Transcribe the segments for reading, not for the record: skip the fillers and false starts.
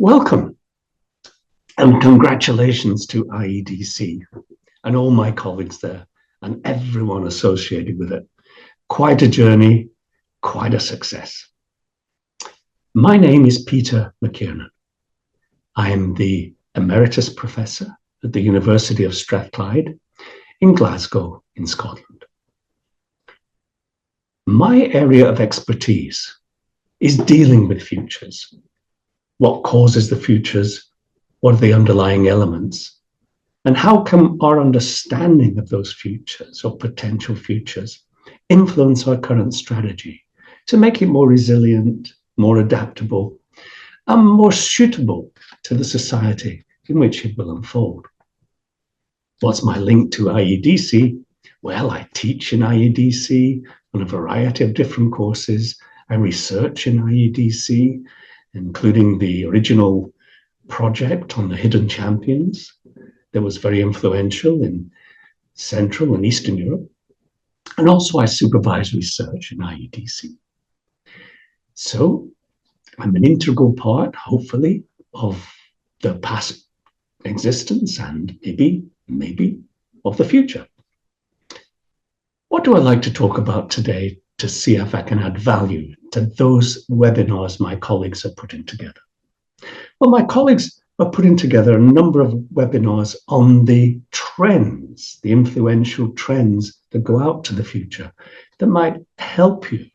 Welcome and congratulations to IEDC and all my colleagues there and everyone associated with it. Quite a journey, quite a success. My name is Peter McKiernan. I am the Emeritus Professor at the University of Strathclyde in Glasgow in Scotland. My area of expertise is dealing with futures. What causes the futures? What are the underlying elements? And how can our understanding of those futures or potential futures influence our current strategy to make it more resilient, more adaptable, and more suitable to the society in which it will unfold? What's my link to IEDC? Well, I teach in IEDC on a variety of different courses. I research in IEDC, including the original project on the hidden champions that was very influential in Central and Eastern Europe. And also I supervise research in IEDC. So I'm an integral part, hopefully, of the past existence and maybe of the future. What do I like to talk about today to see if I can add value to those webinars my colleagues are putting together? Well, my colleagues are putting together a number of webinars on the trends, the influential trends that go out to the future that might help you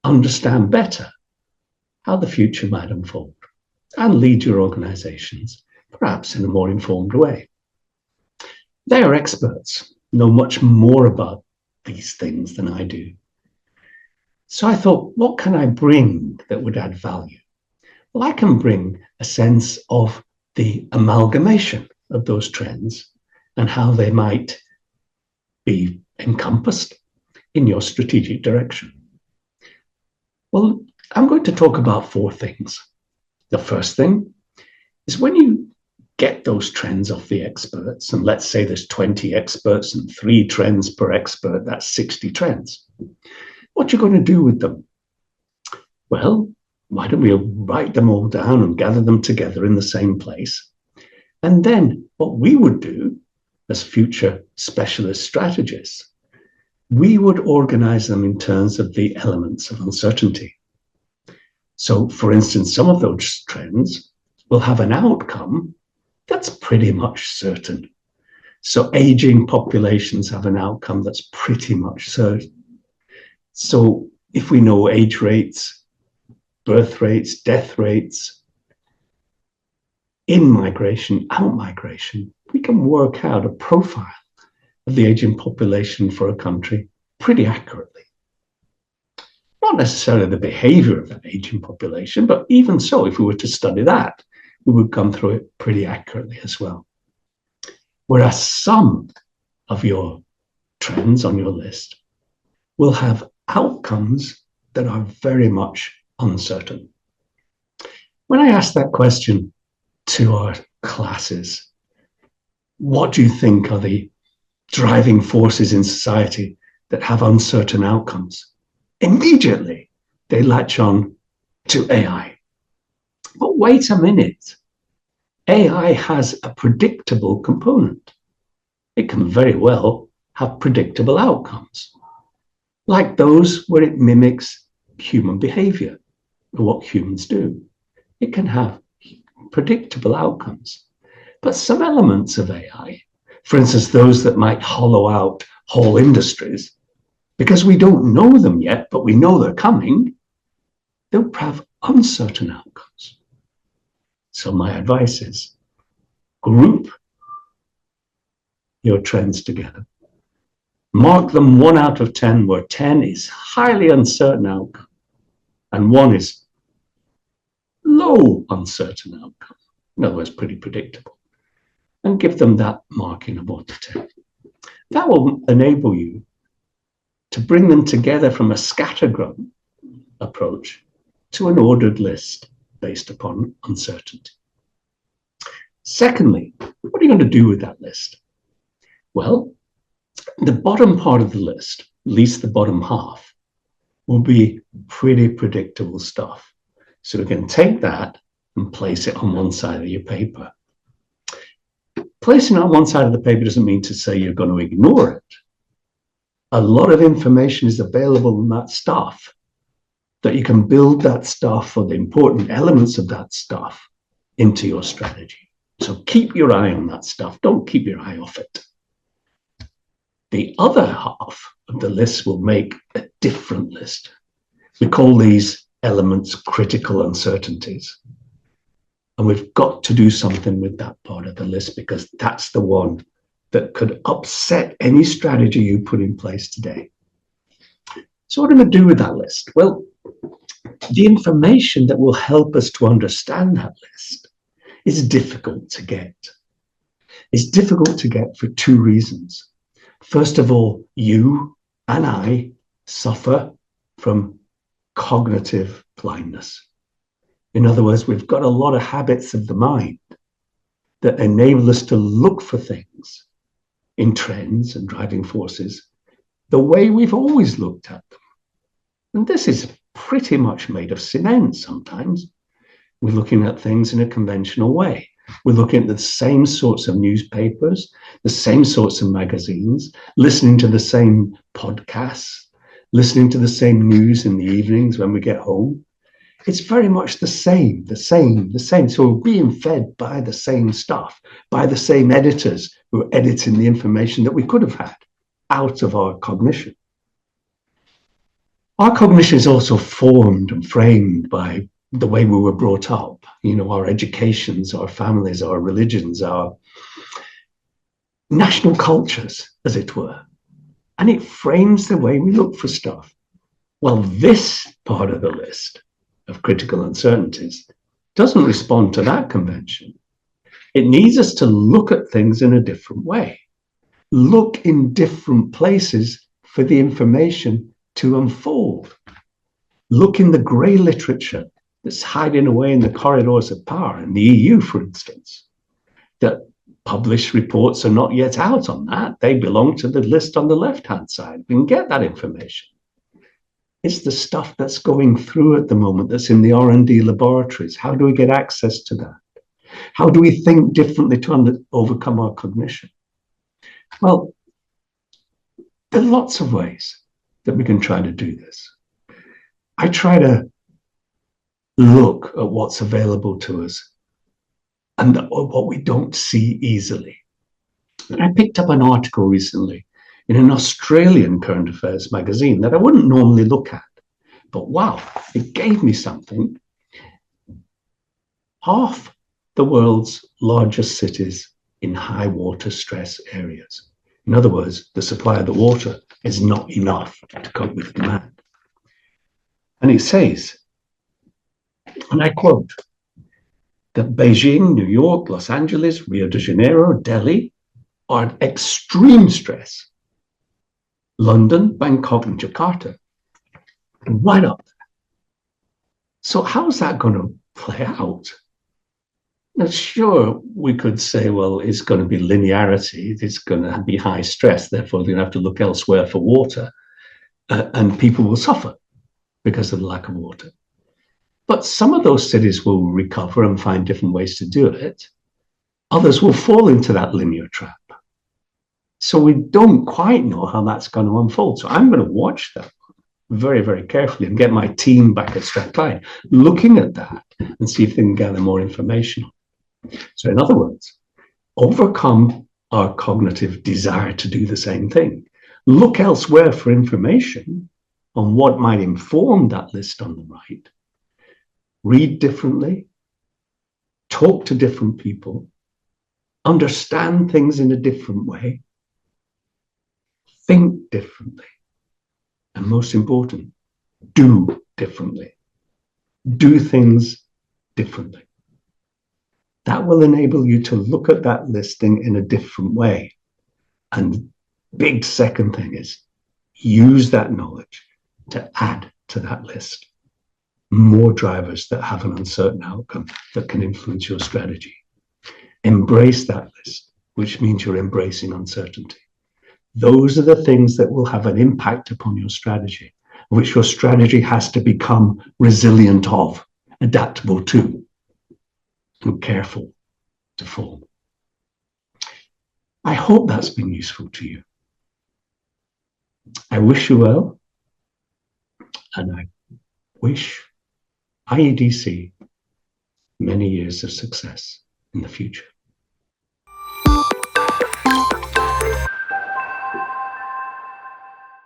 understand better how the future might unfold and lead your organizations, perhaps in a more informed way. They are experts, know much more about these things than I do. So I thought, what can I bring that would add value? Well, I can bring a sense of the amalgamation of those trends and how they might be encompassed in your strategic direction. Well, I'm going to talk about four things. The first thing is when you get those trends off the experts, and let's say there's 20 experts and 3 trends per expert, that's 60 trends. What you're going to do with them? Well, why don't we write them all down and gather them together in the same place? And then what we would do as future specialist strategists, we would organize them in terms of the elements of uncertainty. So, for instance, some of those trends will have an outcome that's pretty much certain. So aging populations have an outcome that's pretty much certain. So if we know age rates, birth rates, death rates, in migration, out migration, we can work out a profile of the aging population for a country pretty accurately. Not necessarily the behavior of that aging population, but even so, if we were to study that, we would come through it pretty accurately as well. Whereas some of your trends on your list will have outcomes that are very much uncertain. When I ask that question to our classes, what do you think are the driving forces in society that have uncertain outcomes? Immediately, they latch on to AI. But wait a minute. AI has a predictable component. It can very well have predictable outcomes, like those where it mimics human behavior or what humans do. It can have predictable outcomes. But some elements of AI, for instance, those that might hollow out whole industries, because we don't know them yet, but we know they're coming, they'll have uncertain outcomes. So my advice is group your trends together. Mark them 1 out of 10, where 10 is highly uncertain outcome and 1 is low uncertain outcome. In other words, pretty predictable. And give them that marking of 1 to 10. That will enable you to bring them together from a scattergun approach to an ordered list based upon uncertainty. Secondly, what are you going to do with that list? Well, the bottom part of the list, at least the bottom half, will be pretty predictable stuff. So we can take that and place it on one side of your paper. Placing it on one side of the paper doesn't mean to say you're going to ignore it. A lot of information is available in that stuff, that you can build that stuff or the important elements of that stuff into your strategy. So keep your eye on that stuff. Don't keep your eye off it. The other half of the list will make a different list. We call these elements critical uncertainties. And we've got to do something with that part of the list, because that's the one that could upset any strategy you put in place today. So what am I going to do with that list? Well, the information that will help us to understand that list is difficult to get. It's difficult to get for two reasons. First of all, you and I suffer from cognitive blindness. In other words, we've got a lot of habits of the mind that enable us to look for things in trends and driving forces the way we've always looked at them. And this is pretty much made of cement sometimes. We're looking at things in a conventional way. We're looking at the same sorts of newspapers, the same sorts of magazines, listening to the same podcasts, listening to the same news in the evenings when we get home. It's very much the same. So we're being fed by the same stuff, by the same editors who are editing the information that we could have had out of our cognition. Our cognition is also formed and framed by the way we were brought up, our educations, our families, our religions, our national cultures, as it were. And it frames the way we look for stuff. Well, this part of the list of critical uncertainties doesn't respond to that convention. It needs us to look at things in a different way. Look in different places for the information to unfold. Look in the grey literature that's hiding away in the corridors of power in the EU, for instance. That published reports are not yet out on that. They belong to the list on the left-hand side. We can get that information. It's the stuff that's going through at the moment that's in the R&D laboratories. How do we get access to that? How do we think differently to overcome our cognition? Well, there are lots of ways that we can try to do this. I try to look at what's available to us and what we don't see easily. And I picked up an article recently in an Australian current affairs magazine that I wouldn't normally look at. But wow, it gave me something. Half the world's largest cities in high water stress areas. In other words, the supply of the water is not enough to cope with demand. And it says, and I quote, that Beijing, New York, Los Angeles, Rio de Janeiro, Delhi are at extreme stress. London, Bangkok, and Jakarta, right up there. So how's that going to play out? Now, sure, we could say, well, it's going to be linearity. It's going to be high stress. Therefore, they're going to have to look elsewhere for water. And people will suffer because of the lack of water. But some of those cities will recover and find different ways to do it. Others will fall into that linear trap. So we don't quite know how that's going to unfold. So I'm going to watch that very, very carefully and get my team back at Strathclyde looking at that and see if they can gather more information. So in other words, overcome our cognitive desire to do the same thing. Look elsewhere for information on what might inform that list on the right. Read differently, talk to different people, understand things in a different way, think differently, and most important, do differently. Do things differently. That will enable you to look at that listing in a different way. And big second thing is use that knowledge to add to that list more drivers that have an uncertain outcome that can influence your strategy. Embrace that list, which means you're embracing uncertainty. Those are the things that will have an impact upon your strategy, which your strategy has to become resilient of, adaptable to. and careful to form. I hope that's been useful to you. I wish you well, and I wish IEDC many years of success in the future.